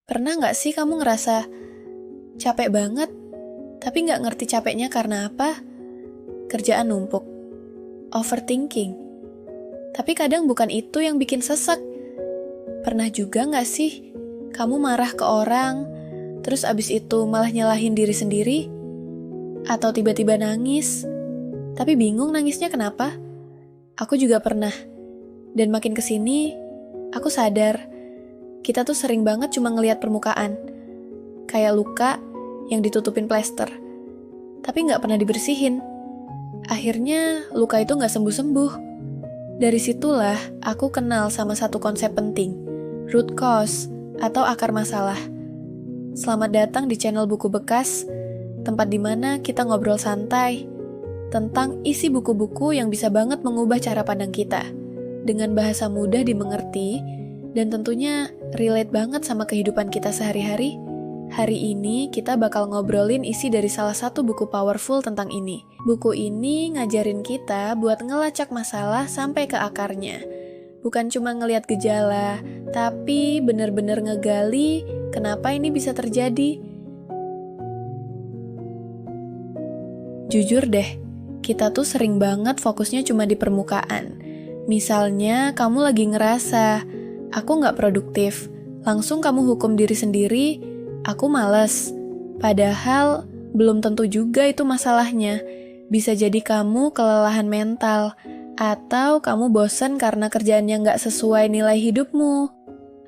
Pernah nggak sih kamu ngerasa capek banget, tapi nggak ngerti capeknya karena apa? Kerjaan numpuk, overthinking. Tapi kadang bukan itu yang bikin sesek. Pernah juga nggak sih kamu marah ke orang, terus abis itu malah nyalahin diri sendiri? Atau tiba-tiba nangis, tapi bingung nangisnya kenapa? Aku juga pernah. Dan makin kesini, aku sadar, kita tuh sering banget cuma ngelihat permukaan. Kayak luka yang ditutupin plester, tapi nggak pernah dibersihin. Akhirnya luka itu nggak sembuh-sembuh. Dari situlah aku kenal sama satu konsep penting, root cause atau akar masalah. Selamat datang di channel Buku Bekas, tempat di mana kita ngobrol santai tentang isi buku-buku yang bisa banget mengubah cara pandang kita dengan bahasa mudah dimengerti dan tentunya relate banget sama kehidupan kita sehari-hari. Hari ini kita bakal ngobrolin isi dari salah satu buku powerful tentang ini. Buku ini ngajarin kita buat ngelacak masalah sampai ke akarnya. Bukan cuma ngelihat gejala, tapi bener-bener ngegali kenapa ini bisa terjadi. Jujur deh, kita tuh sering banget fokusnya cuma di permukaan. Misalnya kamu lagi ngerasa, aku nggak produktif, langsung kamu hukum diri sendiri, aku males. Padahal belum tentu juga itu masalahnya. Bisa jadi kamu kelelahan mental, atau kamu bosan karena kerjaannya nggak sesuai nilai hidupmu.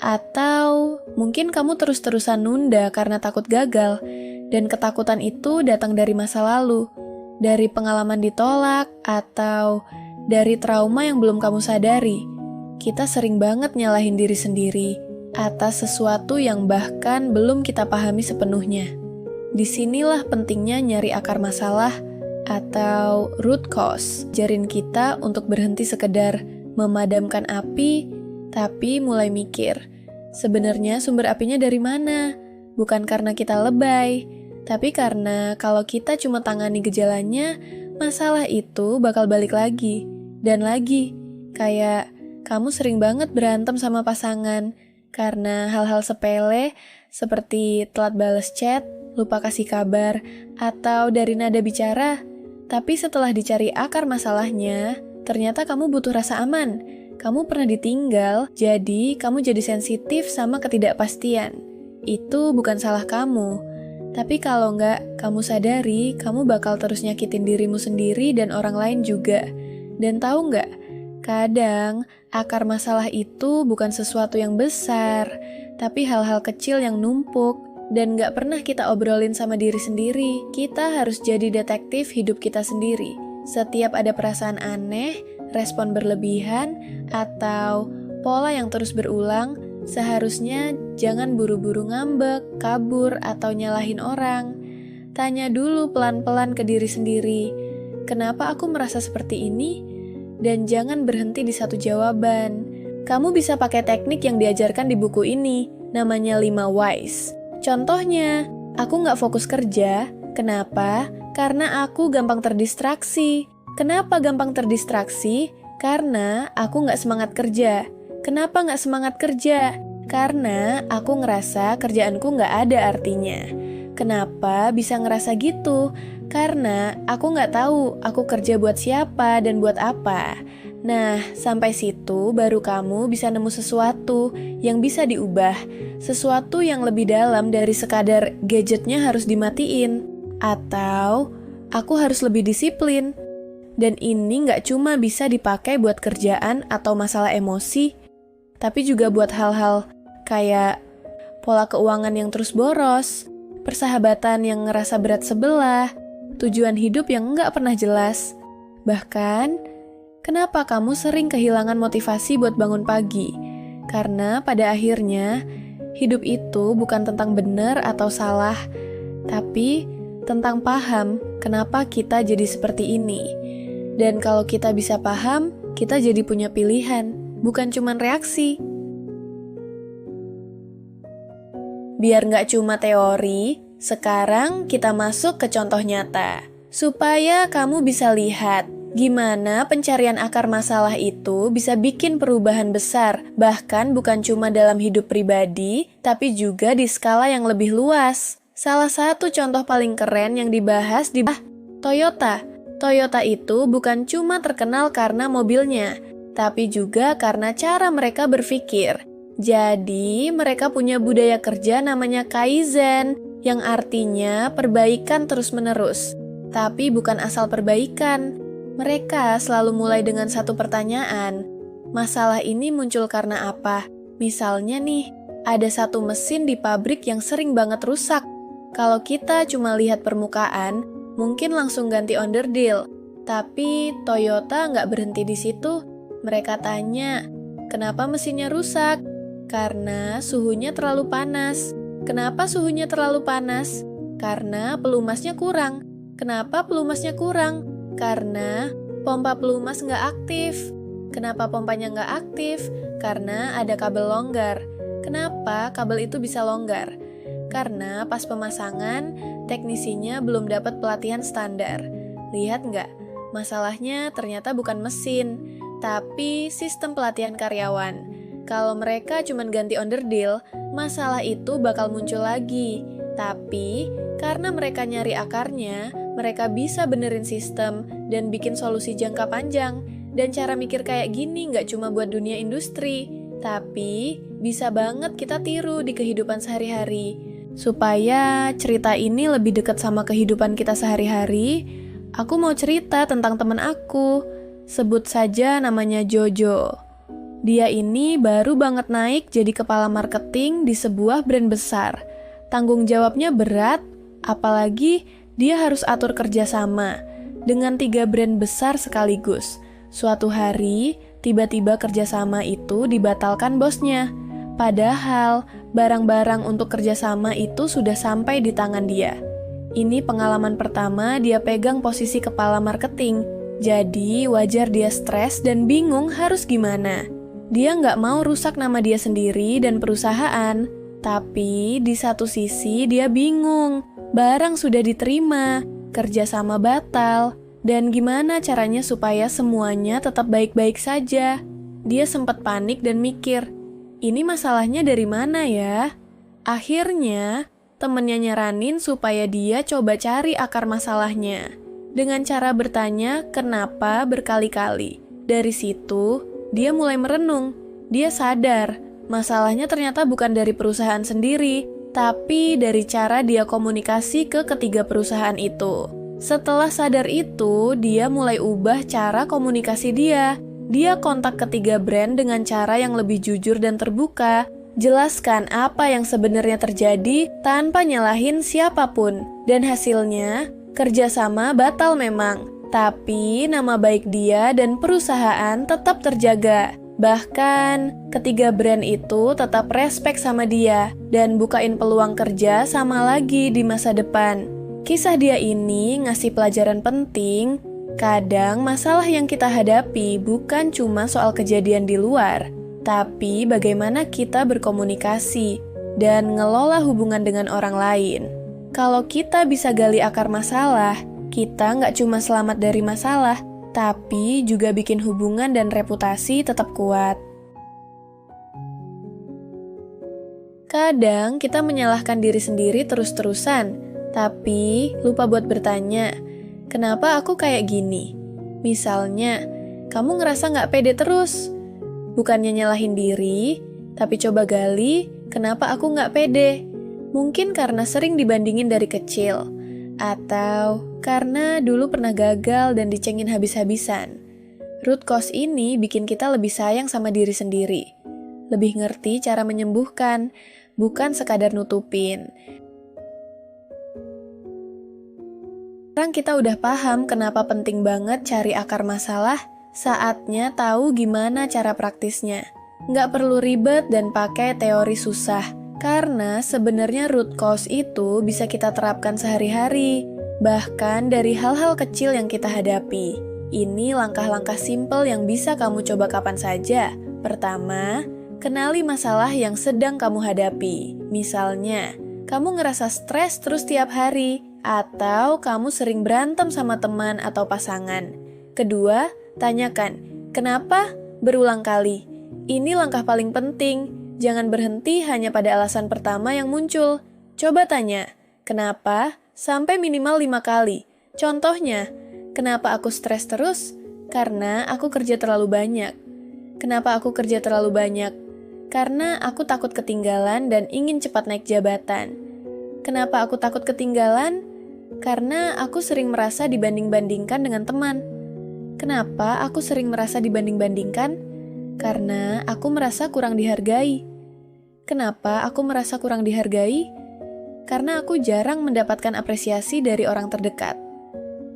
Atau mungkin kamu terus-terusan nunda karena takut gagal, dan ketakutan itu datang dari masa lalu, dari pengalaman ditolak, atau dari trauma yang belum kamu sadari. Kita sering banget nyalahin diri sendiri atas sesuatu yang bahkan belum kita pahami sepenuhnya. Disinilah pentingnya nyari akar masalah atau root cause. Ajarin kita untuk berhenti sekedar memadamkan api, tapi mulai mikir, sebenarnya sumber apinya dari mana? Bukan karena kita lebay, tapi karena kalau kita cuma tangani gejalanya, masalah itu bakal balik lagi dan lagi. Kayak kamu sering banget berantem sama pasangan karena hal-hal sepele seperti telat balas chat, lupa kasih kabar, atau dari nada bicara. Tapi setelah dicari akar masalahnya, ternyata kamu butuh rasa aman. Kamu pernah ditinggal, jadi kamu jadi sensitif sama ketidakpastian. Itu bukan salah kamu. Tapi kalau nggak kamu sadari, kamu bakal terus nyakitin dirimu sendiri dan orang lain juga. Dan tahu nggak? Kadang, akar masalah itu bukan sesuatu yang besar, tapi hal-hal kecil yang numpuk dan gak pernah kita obrolin sama diri sendiri. Kita harus jadi detektif hidup kita sendiri. Setiap ada perasaan aneh, respon berlebihan, atau pola yang terus berulang, seharusnya jangan buru-buru ngambek, kabur, atau nyalahin orang. Tanya dulu pelan-pelan ke diri sendiri, kenapa aku merasa seperti ini? Dan jangan berhenti di satu jawaban. Kamu bisa pakai teknik yang diajarkan di buku ini, namanya 5 whys. Contohnya, aku nggak fokus kerja. Kenapa? Karena aku gampang terdistraksi. Kenapa gampang terdistraksi? Karena aku nggak semangat kerja. Kenapa nggak semangat kerja? Karena aku ngerasa kerjaanku nggak ada artinya. Kenapa bisa ngerasa gitu? Karena aku nggak tahu aku kerja buat siapa dan buat apa. Nah, sampai situ baru kamu bisa nemu sesuatu yang bisa diubah. Sesuatu yang lebih dalam dari sekadar gadgetnya harus dimatiin. Atau, aku harus lebih disiplin. Dan ini nggak cuma bisa dipakai buat kerjaan atau masalah emosi, tapi juga buat hal-hal kayak pola keuangan yang terus boros, persahabatan yang ngerasa berat sebelah, tujuan hidup yang nggak pernah jelas. Bahkan, kenapa kamu sering kehilangan motivasi buat bangun pagi? Karena pada akhirnya, hidup itu bukan tentang benar atau salah, tapi tentang paham kenapa kita jadi seperti ini. Dan kalau kita bisa paham, kita jadi punya pilihan, bukan cuman reaksi. Biar nggak cuma teori, sekarang kita masuk ke contoh nyata. Supaya kamu bisa lihat Gimana pencarian akar masalah itu bisa bikin perubahan besar, bahkan bukan cuma dalam hidup pribadi, tapi juga di skala yang lebih luas. Salah satu contoh paling keren yang dibahas di Toyota. Toyota itu bukan cuma terkenal karena mobilnya, tapi juga karena cara mereka berpikir. Jadi, mereka punya budaya kerja namanya Kaizen, yang artinya perbaikan terus-menerus. Tapi bukan asal perbaikan. Mereka selalu mulai dengan satu pertanyaan. Masalah ini muncul karena apa? Misalnya nih, ada satu mesin di pabrik yang sering banget rusak. Kalau kita cuma lihat permukaan, mungkin langsung ganti onderdil. Tapi Toyota nggak berhenti di situ. Mereka tanya, kenapa mesinnya rusak? Karena suhunya terlalu panas. Kenapa suhunya terlalu panas? Karena pelumasnya kurang. Kenapa pelumasnya kurang? Karena pompa pelumas nggak aktif. Kenapa pompanya nggak aktif? Karena ada kabel longgar. Kenapa kabel itu bisa longgar? Karena pas pemasangan, teknisinya belum dapat pelatihan standar. Lihat nggak? Masalahnya ternyata bukan mesin, tapi sistem pelatihan karyawan. Kalau mereka cuma ganti onderdil, masalah itu bakal muncul lagi. Tapi, karena mereka nyari akarnya, mereka bisa benerin sistem dan bikin solusi jangka panjang. Dan cara mikir kayak gini nggak cuma buat dunia industri, tapi bisa banget kita tiru di kehidupan sehari-hari. Supaya cerita ini lebih dekat sama kehidupan kita sehari-hari, aku mau cerita tentang teman aku. Sebut saja namanya Jojo. Dia ini baru banget naik jadi kepala marketing di sebuah brand besar. Tanggung jawabnya berat, apalagi dia harus atur kerjasama dengan 3 brand besar sekaligus. Suatu hari, tiba-tiba kerjasama itu dibatalkan bosnya. Padahal, barang-barang untuk kerjasama itu sudah sampai di tangan dia. Ini pengalaman pertama dia pegang posisi kepala marketing. Jadi, wajar dia stres dan bingung harus gimana. Dia nggak mau rusak nama dia sendiri dan perusahaan. Tapi, di satu sisi dia bingung. Barang sudah diterima, kerjasama batal, dan gimana caranya supaya semuanya tetap baik-baik saja. Dia sempat panik dan mikir, ini masalahnya dari mana ya? Akhirnya, temennya nyaranin supaya dia coba cari akar masalahnya. Dengan cara bertanya kenapa berkali-kali. Dari situ, dia mulai merenung. Dia sadar, masalahnya ternyata bukan dari perusahaan sendiri, tapi dari cara dia komunikasi ke ketiga perusahaan itu. Setelah sadar itu, dia mulai ubah cara komunikasi dia. Dia kontak ketiga brand dengan cara yang lebih jujur dan terbuka, jelaskan apa yang sebenarnya terjadi tanpa nyalahin siapapun. Dan hasilnya, kerjasama batal memang, tapi nama baik dia dan perusahaan tetap terjaga. Bahkan, ketiga brand itu tetap respek sama dia dan bukain peluang kerja sama lagi di masa depan. Kisah dia ini ngasih pelajaran penting. Kadang masalah yang kita hadapi bukan cuma soal kejadian di luar, tapi bagaimana kita berkomunikasi dan ngelola hubungan dengan orang lain. Kalau kita bisa gali akar masalah, kita nggak cuma selamat dari masalah, tapi juga bikin hubungan dan reputasi tetap kuat. Kadang kita menyalahkan diri sendiri terus-terusan, tapi lupa buat bertanya, kenapa aku kayak gini? Misalnya, kamu ngerasa nggak pede terus. Bukannya nyalahin diri, tapi coba gali, kenapa aku nggak pede? Mungkin karena sering dibandingin dari kecil, atau karena dulu pernah gagal dan dicengin habis-habisan. Root cause ini bikin kita lebih sayang sama diri sendiri, lebih ngerti cara menyembuhkan, bukan sekadar nutupin. Sekarang kita udah paham kenapa penting banget cari akar masalah, saatnya tahu gimana cara praktisnya. Nggak perlu ribet dan pakai teori susah, karena sebenarnya root cause itu bisa kita terapkan sehari-hari, bahkan dari hal-hal kecil yang kita hadapi. Ini langkah-langkah simple yang bisa kamu coba kapan saja. Pertama, kenali masalah yang sedang kamu hadapi. Misalnya, kamu ngerasa stres terus tiap hari, atau kamu sering berantem sama teman atau pasangan. Kedua, tanyakan, kenapa? Berulang kali. Ini langkah paling penting. Jangan berhenti hanya pada alasan pertama yang muncul. Coba tanya, kenapa? Sampai minimal 5 kali. Contohnya, kenapa aku stres terus? Karena aku kerja terlalu banyak. Kenapa aku kerja terlalu banyak? Karena aku takut ketinggalan dan ingin cepat naik jabatan. Kenapa aku takut ketinggalan? Karena aku sering merasa dibanding-bandingkan dengan teman. Kenapa aku sering merasa dibanding-bandingkan? Karena aku merasa kurang dihargai. Kenapa aku merasa kurang dihargai? Karena aku jarang mendapatkan apresiasi dari orang terdekat.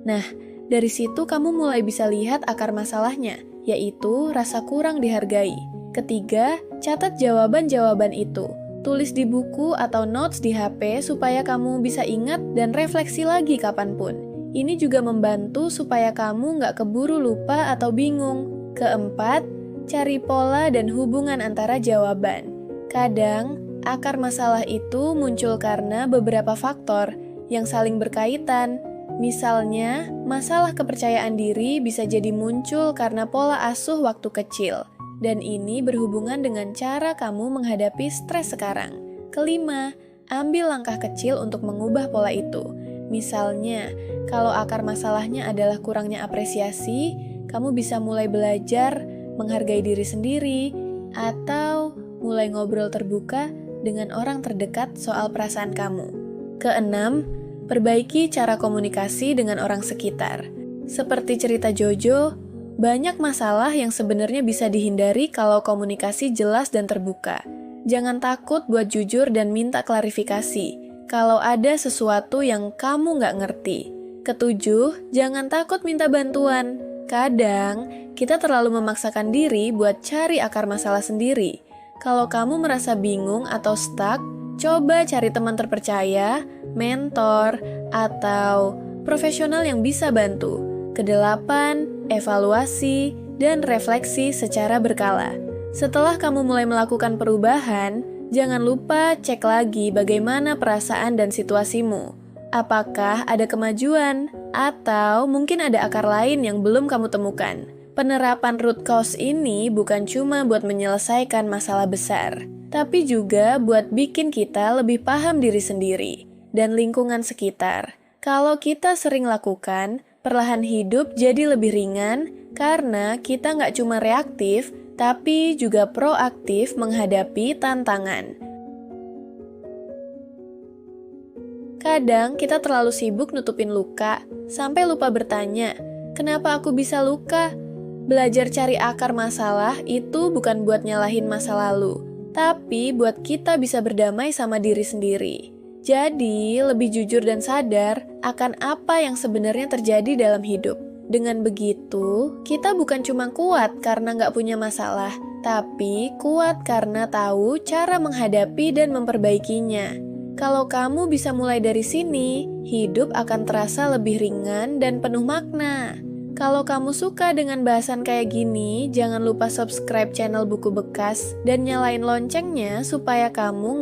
Nah, dari situ kamu mulai bisa lihat akar masalahnya, yaitu rasa kurang dihargai. Ketiga, catat jawaban-jawaban itu. Tulis di buku atau notes di HP supaya kamu bisa ingat dan refleksi lagi kapanpun. Ini juga membantu supaya kamu nggak keburu lupa atau bingung. Keempat, cari pola dan hubungan antara jawaban. Kadang, akar masalah itu muncul karena beberapa faktor yang saling berkaitan. Misalnya, masalah kepercayaan diri bisa jadi muncul karena pola asuh waktu kecil. Dan ini berhubungan dengan cara kamu menghadapi stres sekarang. Kelima, ambil langkah kecil untuk mengubah pola itu. Misalnya, kalau akar masalahnya adalah kurangnya apresiasi, kamu bisa mulai belajar menghargai diri sendiri, atau mulai ngobrol terbuka dengan orang terdekat soal perasaan kamu. Keenam, perbaiki cara komunikasi dengan orang sekitar. Seperti cerita Jojo, banyak masalah yang sebenarnya bisa dihindari kalau komunikasi jelas dan terbuka. Jangan takut buat jujur dan minta klarifikasi kalau ada sesuatu yang kamu nggak ngerti. Ketujuh, jangan takut minta bantuan. Kadang, kita terlalu memaksakan diri buat cari akar masalah sendiri. Kalau kamu merasa bingung atau stuck, coba cari teman terpercaya, mentor, atau profesional yang bisa bantu. Kedelapan, evaluasi, dan refleksi secara berkala. Setelah kamu mulai melakukan perubahan, jangan lupa cek lagi bagaimana perasaan dan situasimu. Apakah ada kemajuan, atau mungkin ada akar lain yang belum kamu temukan. Penerapan root cause ini bukan cuma buat menyelesaikan masalah besar, tapi juga buat bikin kita lebih paham diri sendiri dan lingkungan sekitar. Kalau kita sering lakukan, perlahan hidup jadi lebih ringan karena kita nggak cuma reaktif, tapi juga proaktif menghadapi tantangan. Kadang kita terlalu sibuk nutupin luka, sampai lupa bertanya, kenapa aku bisa luka? Belajar cari akar masalah itu bukan buat nyalahin masa lalu, tapi buat kita bisa berdamai sama diri sendiri. Jadi, lebih jujur dan sadar akan apa yang sebenarnya terjadi dalam hidup. Dengan begitu, kita bukan cuma kuat karena nggak punya masalah, tapi kuat karena tahu cara menghadapi dan memperbaikinya. Kalau kamu bisa mulai dari sini, hidup akan terasa lebih ringan dan penuh makna. Kalau kamu suka dengan bahasan kayak gini, jangan lupa subscribe channel Buku Bekas dan nyalain loncengnya supaya kamu